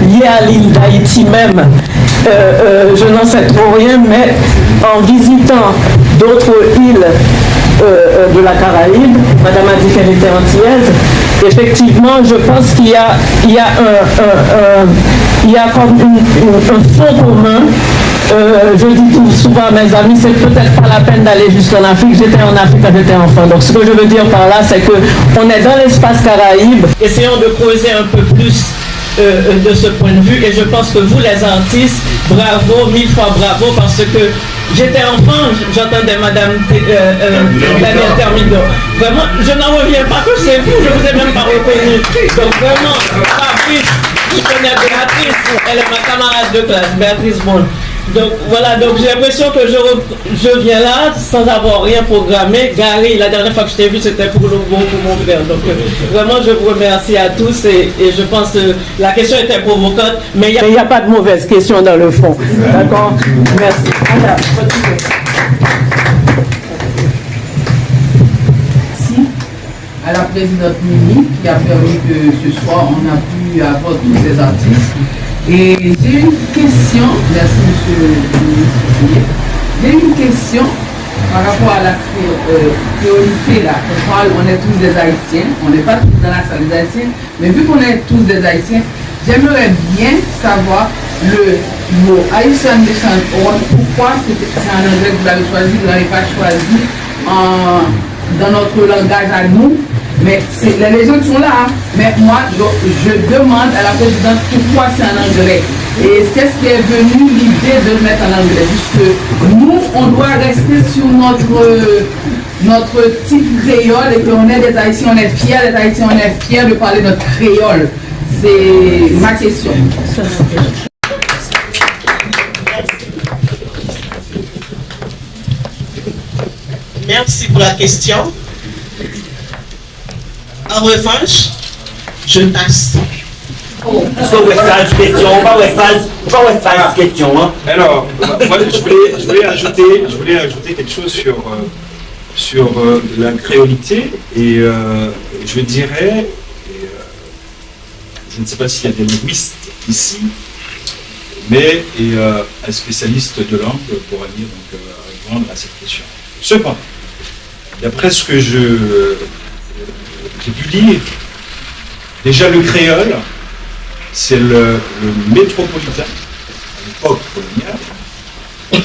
lié à l'île d'Haïti même, je n'en sais trop rien, mais en visitant d'autres îles de la Caraïbe, Madame a dit qu'elle était antillaise, effectivement, je pense qu'il y a comme un fond commun. Je dis tout souvent à mes amis, c'est peut-être pas la peine d'aller jusqu'en Afrique. J'étais en Afrique quand j'étais enfant. Donc ce que je veux dire par là, c'est qu'on est dans l'espace Caraïbe. Essayons de creuser un peu plus de ce point de vue. Et je pense que vous, les artistes, bravo, 1000 fois bravo, parce que j'étais enfant, j'entendais Madame Daniel Thermidor. Vraiment, je n'en reviens pas que c'est vous, je ne vous ai même pas reconnu. Donc vraiment, Fabrice, je connais Béatrice, elle est ma camarade de classe, Béatrice Bon. Donc voilà, donc j'ai l'impression que je viens là sans avoir rien programmé. Gary, la dernière fois que je t'ai vu, c'était pour mon frère. Donc vraiment, je vous remercie à tous et je pense que la question était provocante, mais il n'y a pas de mauvaise question dans le fond. D'accord? Merci. Merci à la présidente Mimi qui a permis que ce soir on a pu avoir tous ces artistes. Et j'ai une question, merci monsieur le ministre, j'ai une question par rapport à la créolité là. On est tous des Haïtiens, on n'est pas tous dans la salle des Haïtiens, mais vu qu'on est tous des Haïtiens, j'aimerais bien savoir le mot Haïtien Nation, pourquoi c'est en anglais que vous l'avez choisi, vous n'avez pas choisi dans notre langage à nous. Mais les gens sont là, hein. Mais moi je demande à la présidente pourquoi c'est en anglais. Et qu'est-ce qui est venu l'idée de le mettre en anglais? Puisque nous, on doit rester sur notre type créole et qu'on est des Haïtiens, on est fiers, les Haïtiens, on est fiers de parler notre créole. C'est ma question. Merci pour la question. En revanche, je passe. Alors, moi, je voulais ajouter quelque chose sur la créolité et je dirais, je ne sais pas s'il y a des linguistes ici, mais un spécialiste de langue pourra dire répondre à cette question. Cependant, d'après ce que j'ai pu lire, déjà le créole, c'est le métropolitain, à l'époque coloniale,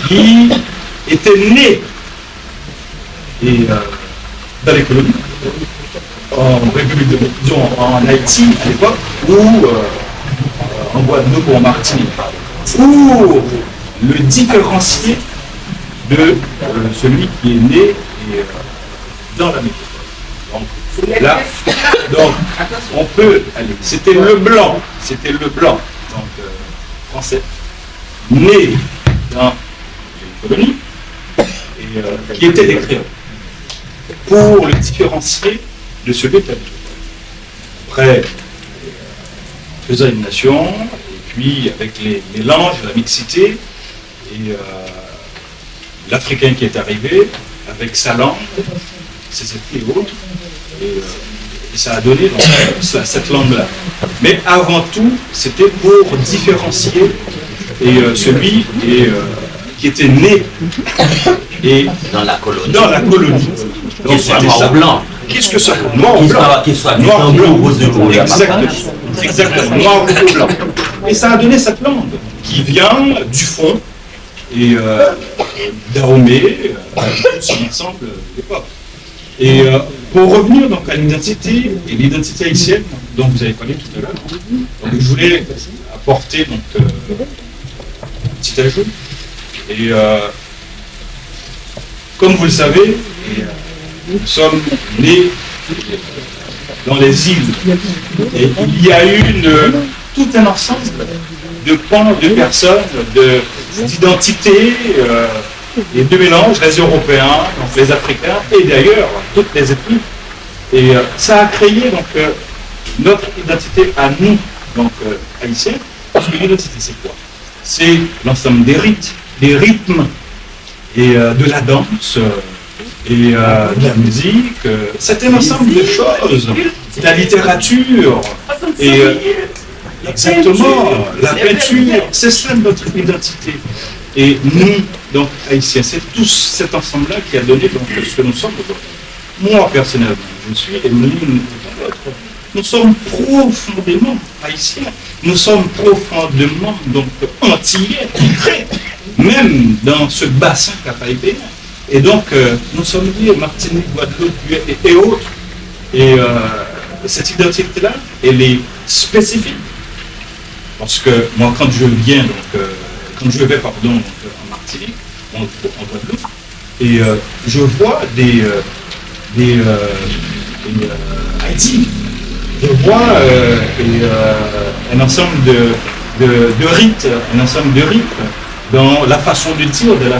qui était né dans les colonies, en République de disons, en Haïti à l'époque, ou en Guadeloupe ou en Martinique, pour le différencier de celui qui est né dans la métropole. Là, donc, on peut aller. C'était le blanc, donc français, né dans les colonies, et qui était des créoles, pour le différencier de celui de la métropole. Après, faisant une nation, et puis avec les mélanges, la mixité, et l'Africain qui est arrivé, avec sa langue, ses écrits et autres, et ça a donné donc, cette langue-là. Mais avant tout, c'était pour différencier celui qui était né et dans la colonie. Donc, qu'il soit noir ou blanc. Qu'est-ce que ça veut? Noir ou blanc. Qu'il soit noir ou blanc. Exactement, noir ou blanc. Et ça a donné cette langue qui vient du fond et d'Aromé, il semble, l'époque. Et pour revenir donc à l'identité et l'identité haïtienne dont vous avez parlé tout à l'heure, donc je voulais apporter donc un petit ajout. Et comme vous le savez, nous sommes nés dans les îles et il y a eu tout un ensemble de pans, de personnes, d'identités et de mélanges, les Européens, donc les Africains et d'ailleurs toutes les ethnies. Et ça a créé donc notre identité à nous, donc haïtiens, parce que l'identité c'est quoi? C'est l'ensemble des rites, des rythmes et de la danse et de la musique. C'est un ensemble de choses, de la littérature et Exactement, la peinture, c'est ça notre identité. Et nous, donc haïtiens, c'est tout cet ensemble-là qui a donné donc, ce que nous sommes aujourd'hui. Moi, personnellement, je suis, et nous sommes profondément haïtiens. Nous sommes profondément donc antillais, ancrés, même dans ce bassin caraïbéen. Et donc, nous sommes liés Martinique, Guadeloupe et autres. Et cette identité-là, elle est spécifique. Parce que moi, quand je viens, donc, quand je vais, pardon, en Martinique, en Guadeloupe, et je vois Haïti, je vois un ensemble de rites, dans la façon de dire, de la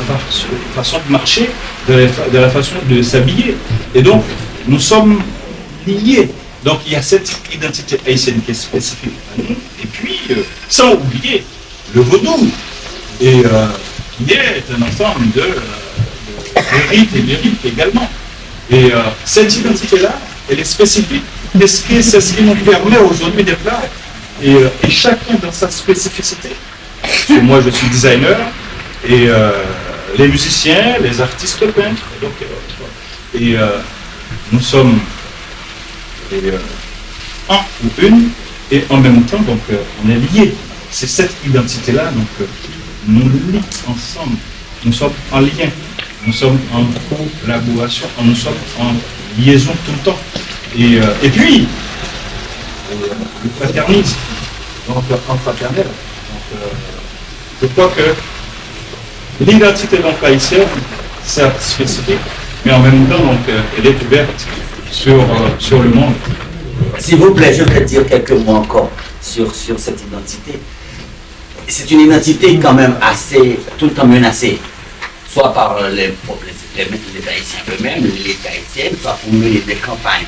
façon de marcher, de la façon de s'habiller. Et donc, nous sommes liés. Donc, il y a cette identité haïtienne qui est spécifique à nous. Et puis, sans oublier le vaudou, et qui est un ensemble de rites et de rites également. Et cette identité-là, elle est spécifique. C'est ce qui nous permet aujourd'hui d'être là. Et chacun dans sa spécificité. Parce que moi, je suis designer, et les musiciens, les artistes peintres, et nous sommes un ou une, et en même temps, donc, on est liés. C'est cette identité-là donc, qui nous lie ensemble. Nous sommes en lien, nous sommes en collaboration, nous sommes en liaison tout le temps. Et puis, le fraternisme, donc en fraternel. Donc, je crois que l'identité donc haïtienne, c'est spécifique, mais en même temps, donc, elle est ouverte sur le monde. S'il vous plaît, je vais dire quelques mots encore sur cette identité. C'est une identité quand même assez, tout le temps menacée, soit par les Haïtiens eux-mêmes, les Haïtiennes, soit pour mener des campagnes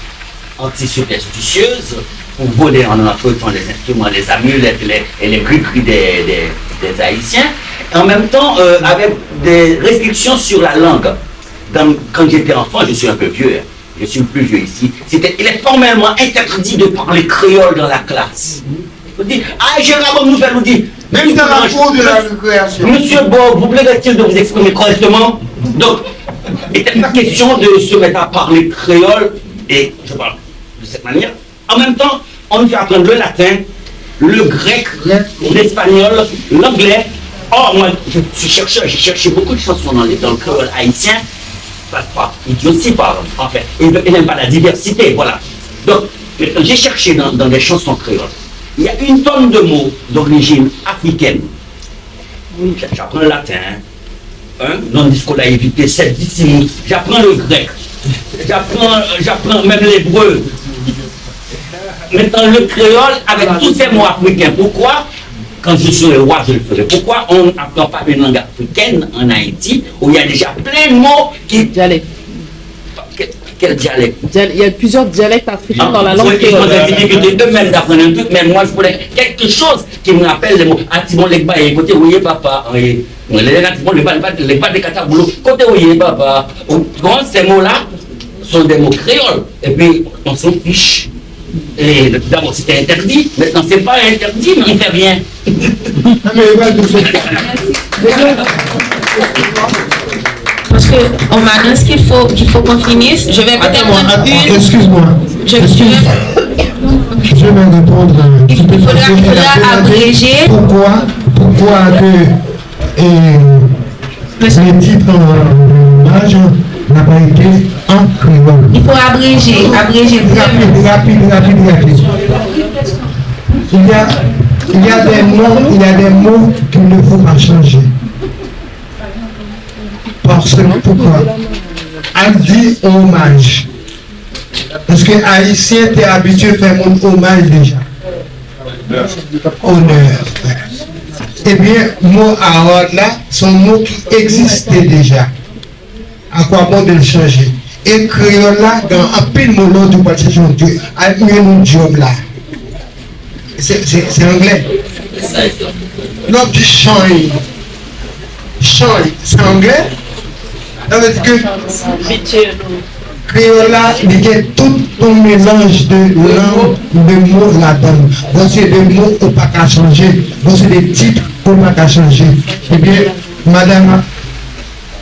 anti-superstitieuses, pour voler en empruntant les instruments, les amulettes et les cris des Haïtiens, et en même temps avec des restrictions sur la langue. Quand j'étais enfant, je suis un peu vieux, je suis le plus vieux ici, il est formellement interdit de parler créole dans la classe. On dit, ah, Gérard nous fait nous dire, même dans la cour de la récréation. Monsieur Bob, vous plaît-il de vous exprimer correctement? Donc, il n'était pas question de se mettre à parler créole, et je parle de cette manière. En même temps, on nous fait apprendre le latin, le grec, l'espagnol, l'anglais. Oh, moi, j'ai cherché beaucoup de chansons dans le créole haïtien. Pas idiotie, en fait. Il n'aime pas la diversité, voilà. Donc, j'ai cherché dans des chansons créoles. Il y a une tonne de mots d'origine africaine. J'apprends le latin, non discours à éviter, septissimus. J'apprends le grec. J'apprends même l'hébreu. Maintenant, le créole avec tous ces mots africains. Pourquoi? Quand je suis le roi, je le ferai. Pourquoi on n'apprend pas une langue africaine en Haïti où il y a déjà plein de mots qui... Dialecte. Quel dialecte? Il y a plusieurs dialectes africains dans la langue créole. Ils ont créole. des difficultés eux-mêmes d'apprendre un truc, mais moi je voulais quelque chose qui me rappelle les mots. Atibon Legba, côté oui papa, oui. Atibon Legba de Kataboulou, côté oui papa. Ces mots-là sont des mots créoles. Et puis on s'en fiche. Et d'abord c'était interdit, maintenant c'est pas interdit, mais il fait rien. Parce qu'on m'a dit qu'il faut qu'on finisse. Je vais peut-être... Excuse-moi. Je vais répondre. Il faudra abréger. Pourquoi que le titre en image n'a pas été en créole? Il faut abréger. Rapide. Il y a des mots qu'il ne faut pas changer. Parce que pourquoi? On dit hommage. Parce que Haïtien t'es habitué à faire mon hommage déjà. Honneur. Eh bien, mot à là sont mots qui existaient déjà. À quoi bon de le changer? Et créole là, dans un pile mot l'autre, parce que Dieu a mis mon job là. C'est anglais. Non, du change. Change, c'est anglais. Ça veut dire que créole là, il y a tout un mélange de langues, de mots là-dedans. Voici des mots qu'on pas qu'à changer, voici des titres qu'on pas qu'à changer. Eh bien, madame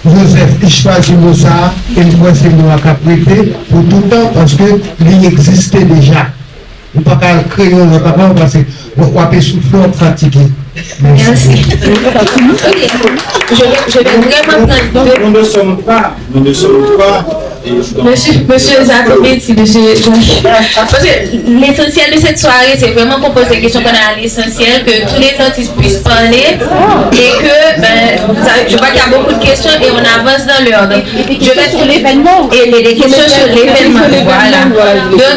Joseph, il choisit le ça, et moi c'est moi qui a prêté pour tout le temps parce que il existait déjà. On ne peut pas créer, on ne peut pas parce que on peut souffler, on fatigué. Merci. Je vais vraiment prendre deux. Nous ne sommes pas. Monsieur Zakovic, parce que l'essentiel de cette soirée, c'est vraiment qu'on pose des questions qu'on a à l'essentiel, que tous les artistes puissent parler et que, je vois qu'il y a beaucoup de questions et on avance dans l'ordre. Je vais sur l'événement. Et les questions sur l'événement, voilà. Donc,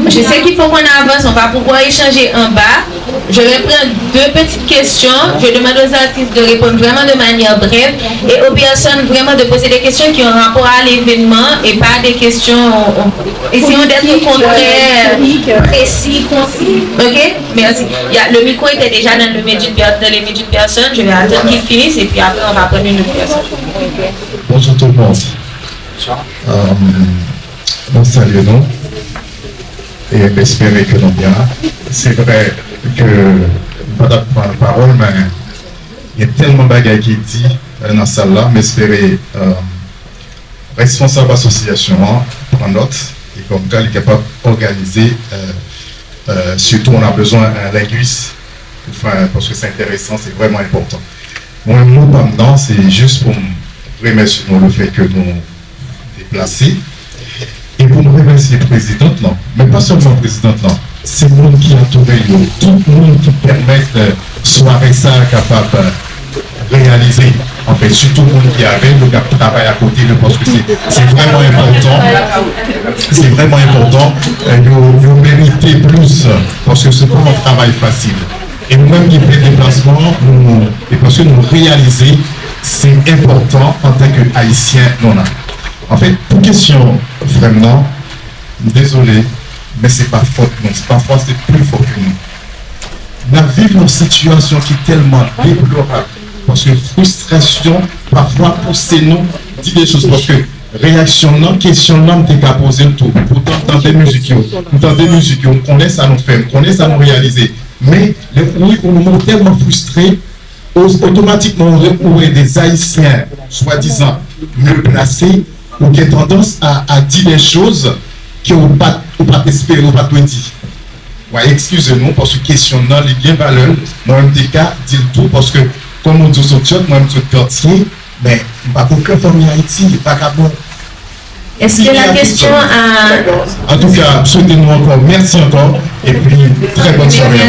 je sais qu'il faut qu'on avance, on va pouvoir échanger en bas. Je vais prendre deux petites questions. Je demande aux artistes de répondre vraiment de manière brève et aux personnes vraiment de poser des questions qui ont rapport à l'événement et pas des questions. Essayons d'être concrets, précis, concis. Ok? Merci. Le micro était déjà dans les médias de personnes. Je vais attendre qu'il finisse et puis après on va prendre une autre personne. Bonjour tout le monde. Bon salut nous. Et j'espère que nous bien. C'est vrai que pas de parole, mais il y a tellement de bagages qui dit dans la salle là, mais j'espère responsable association prendre note et comme ça il est capable d'organiser. Surtout on a besoin d'un linguiste parce que c'est intéressant, c'est vraiment important. Moi, pas maintenant, c'est juste pour me remercier le fait que nous déplacer et pour me remercier la présidente, non, mais pas seulement la présidente, non. C'est le monde qui a trouvé, tout le monde qui permet de soirée ça capable de réaliser. En fait, surtout le monde qui avait le travail à côté, parce que c'est vraiment important. C'est vraiment important. Vous méritez plus, parce que c'est pas un travail facile. Et nous-mêmes qui faisons des déplacements, et parce que nous réalisons, c'est important en tant qu'Haïtiens non. En fait, pour question vraiment, désolé, mais c'est pas faute non, parfois c'est plus fort que nous. Nous vivons une situation qui est tellement déplorable, parce que frustration, parfois pousse nous dire des choses, parce que réaction non, question non, t'es qu'à poser le tout. Pourtant, dans des musiques, on connaît ça nous faire, on connaît ça nous réaliser. Mais oui, on nous est tellement frustrés, automatiquement on retrouve des Haïtiens, soi-disant, mieux placés, ou qui ont tendance à dire des choses qui n'ont pas espéré, ou pas tout dit. Ouais, excusez-nous, parce que question non, les bien valeur, moi-même des cas, dire tout, parce que, comme on dit aux autres, moi-même tout quartier, mais pas aucun famille Haïti, pas qu'à bon. Est-ce que la question a... En tout cas, souhaitez-nous encore, merci encore, et puis très bonne soirée.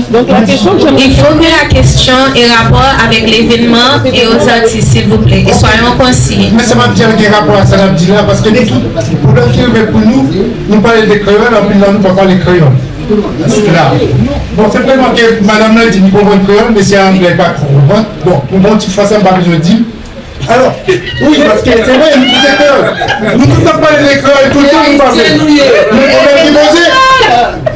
Donc la question il faut que la question ait rapport avec l'événement et aux artistes, s'il vous plaît, et soyons concis. Mais ça va bien qu'il y ait rapport à ça, là, parce que pour le film, pour nous parlons des crayons, puis nous ne parlons pas les crayons. Bon, c'est vraiment que madame là dit nous comprenons le créole, mais c'est anglais pas comprendre. Bon, pour mon petit français, je dis. Alors, oui, parce que c'est vrai, nous tous créoles. Nous ne parlons pas les créoles, tout le temps nous parlons. Le problème qui pose,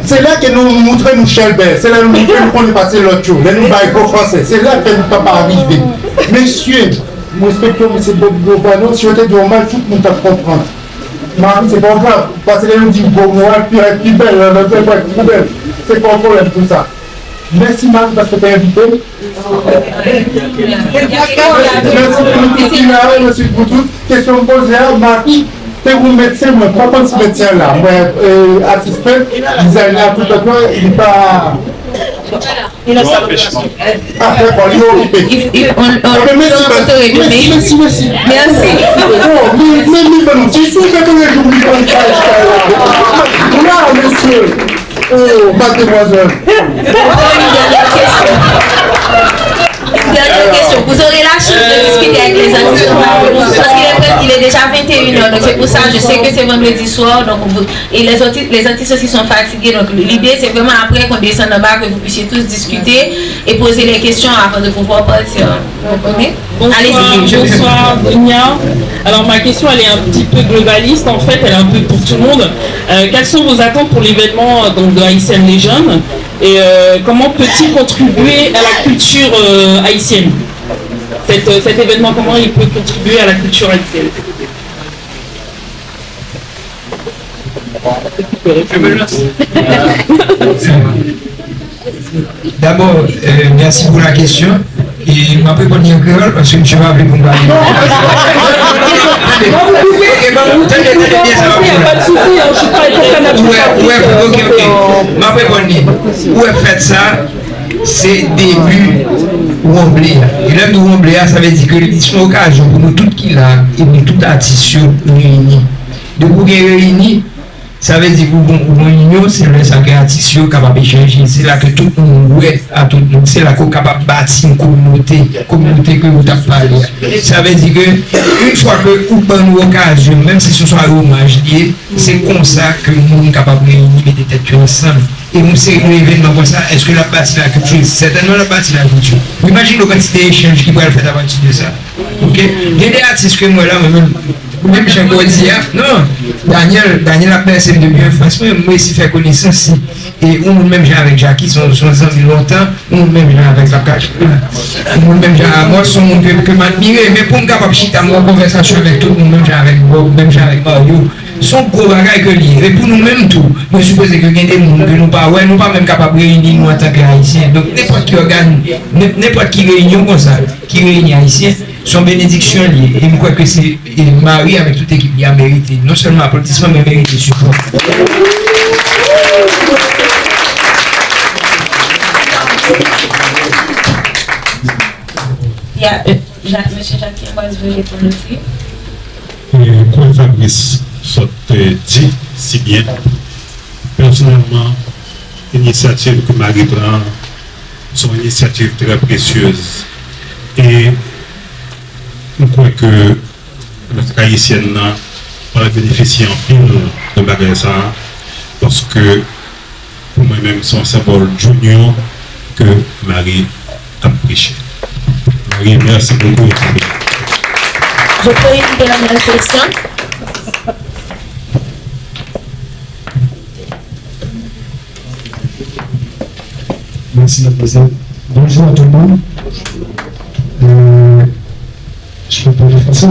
c'est là que nous montrons nous Chelbert, c'est là que nous montrons qu'on est passé l'autre jour, là nous parlons français, c'est là que nous ne pouvons pas arriver. Messieurs, nous respectons M. Bobano, si on était normal, tout le monde peut comprendre. C'est pas grave, parce que nous disons bon, moi, puis belle, c'est pas un problème tout ça. Merci Marc parce que tu as invité. Merci pour toutes. Question posée à Marc. C'est vous médecin, moi, pas comme ce médecin là. Moi, assistant, designer, tout à l'heure, il n'est pas. Il a ça. Après, bon, il est occupé. Merci. Merci. Mais tu sais que tu es j'oublie pas le cas. Là, monsieur. Oh, mademoiselle. Dernière question. Vous aurez la chance de discuter avec les artistes parce qu'il est déjà 21h, donc c'est pour ça, je sais que c'est vendredi soir, donc et les artistes aussi sont fatigués, donc l'idée c'est vraiment après qu'on descende en bas que vous puissiez tous discuter et poser les questions avant de pouvoir partir. Bonsoir, Dunia. Alors ma question elle est un petit peu globaliste en fait, elle est un peu pour tout le monde. Quelles sont vos attentes pour l'événement de Haitian Legend? Et comment peut-il contribuer à la culture haïtienne? Cet événement, comment il peut contribuer à la culture haïtienne? D'abord, merci pour la question. Et ma répondre en créole parce que je vais appeler pour me parler. Ok. Ma répondre. Où est fait ça? C'est début Wembley. Et là, nous Wembley, ça veut dire que c'est une occasion pour nous tous qui là et pour tout artiste réunis. De vous réunis. Ça veut dire que l'union, c'est le sacré artiste capable d'échanger. C'est là que tout le monde à tout le monde. C'est là qu'on est capable de bâtir une communauté que vous avez parlé. Ça veut dire que une fois que vous avez une occasion, même si ce soit un hommage lié, c'est comme ça que nous sommes capables de réunir des têtes ensemble. Et nous, c'est un événement comme ça. Est-ce que la partie de la culture? Certainement la partie de la culture. Vous imaginez la quantité d'échanges qui pourraient faire à partir de ça. Ok? Il y a des artistes que moi là, même j'ai encore dit, non, Daniel a pensé de bien franchement, moi ici faire connaissance, et ou même j'ai avec Jackie, sont amis longtemps, ou même j'ai avec la cache, ou même j'ai à moi, son monde que m'admirer, mais pour me capable de avoir une conversation avec tout le monde, même j'ai avec Bob, même j'ai avec Mario, son gros bagage que lié, et pour nous-mêmes tout, nous supposons que il y a des gens que nous pas même capables de réunir nous en tant qu'Haïtiens, donc n'importe qui organe, n'importe qui réunion comme ça, qui réunit Haïtiens, son bénédiction liée. Et je crois que c'est Marie avec toute l'équipe qui a mérité, non seulement applaudissement, mais mérité support. Il y a M. Jacques moi je vais répondre aussi. Comme Fabrice dit si bien, personnellement, l'initiative que Marie prend sont une initiative très précieuse. Et je crois que notre haïtienne va bénéficier en pile de bagages parce que pour moi-même, c'est un symbole d'union que Marie a prêché. Marie, merci beaucoup. Je peux éviter la même question. Merci la présidente. Bonjour à tout le monde. Je peux pas le faire ça,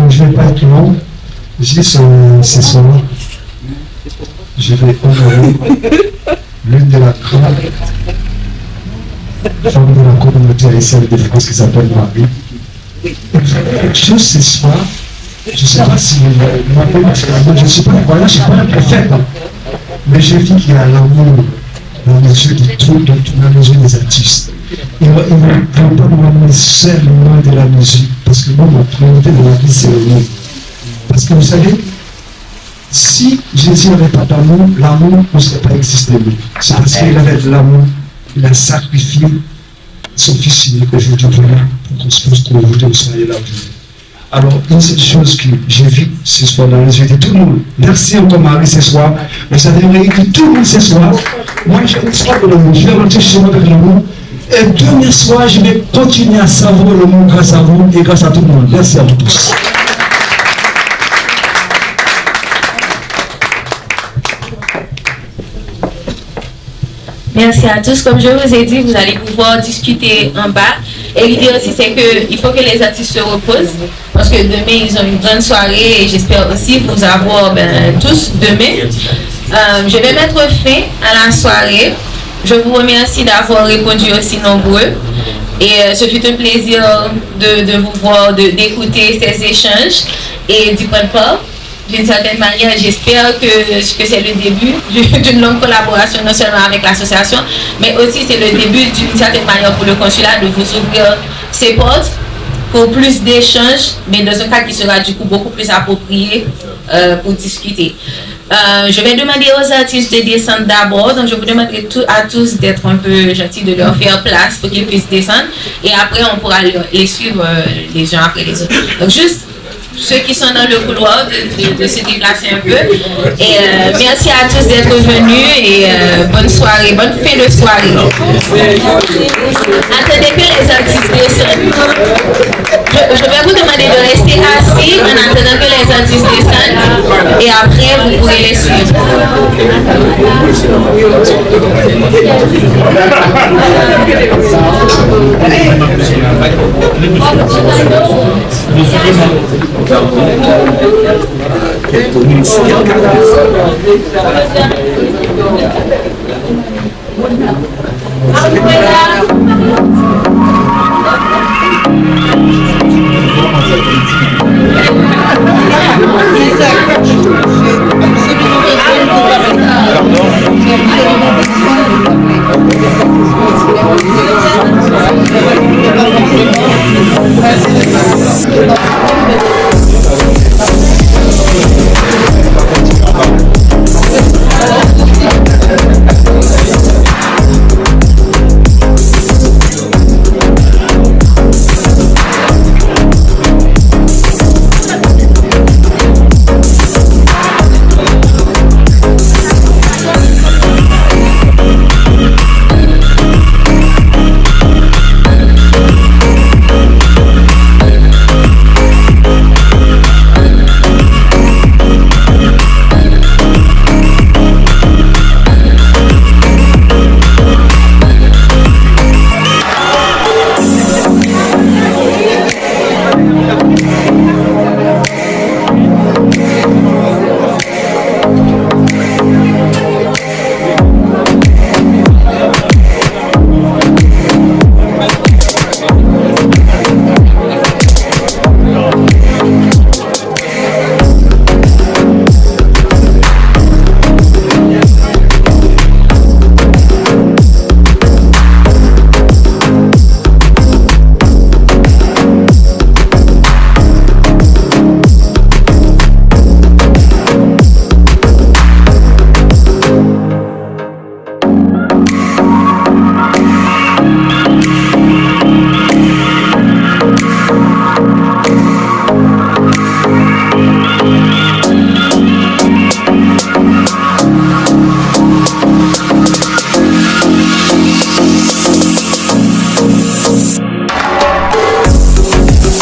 je ne vais pas être long. Juste ce soir, je vais honorer l'une de la grande femme de la communauté haïtienne de France qui s'appelle Marie. Juste ce soir, je ne sais pas si vous m'appelez, je ne suis pas un prophète, mais j'ai vu qu'il y a l'amour dans les yeux dans les yeux des artistes. Il ne faut pas nous amener seulement de la musique, parce que moi, ma priorité de la vie, c'est l'amour. Parce que vous savez, si Jésus n'avait pas d'amour, l'amour ne serait pas existé. C'est parce qu'il avait de l'amour, il a sacrifié son fils unique aujourd'hui pour qu'on se pose pour aujourd'hui, vous soyez là aujourd'hui. Alors, une seule chose que j'ai vue ce soir dans les yeux de tout le monde. Merci encore Marie ce soir. Vous avez mérité tout le monde ce soir. Moi, je vais rentrer le monde. Je vais rentrer chez moi avec le monde. Et demain soir, je vais continuer à savourer le monde grâce à vous et grâce à tout le monde. Merci à vous tous. Merci à tous. Comme je vous ai dit, vous allez pouvoir discuter en bas. Et l'idée aussi, c'est qu'il faut que les artistes se reposent. Parce que demain, ils ont une grande soirée et j'espère aussi vous avoir tous demain. Je vais mettre fin à la soirée. Je vous remercie d'avoir répondu aussi nombreux. Et ce fut un plaisir de vous voir, d'écouter ces échanges et d'y prendre part. D'une certaine manière, j'espère que c'est le début d'une longue collaboration, non seulement avec l'association, mais aussi c'est le début d'une certaine manière pour le consulat de vous ouvrir ses portes pour plus d'échanges, mais dans un cas qui sera du coup beaucoup plus approprié pour discuter. Je vais demander aux artistes de descendre d'abord, donc je vous demanderai à tous d'être un peu gentils, de leur faire place pour qu'ils puissent descendre, et après on pourra les suivre les uns après les autres. Donc juste ceux qui sont dans le couloir de se déplacer un peu. Et merci à tous d'être venus et bonne soirée, bonne fin de soirée. Attendez que les artistes descendent. Je vais vous demander de rester assis en attendant que les artistes descendent. et après vous pourrez les suivre.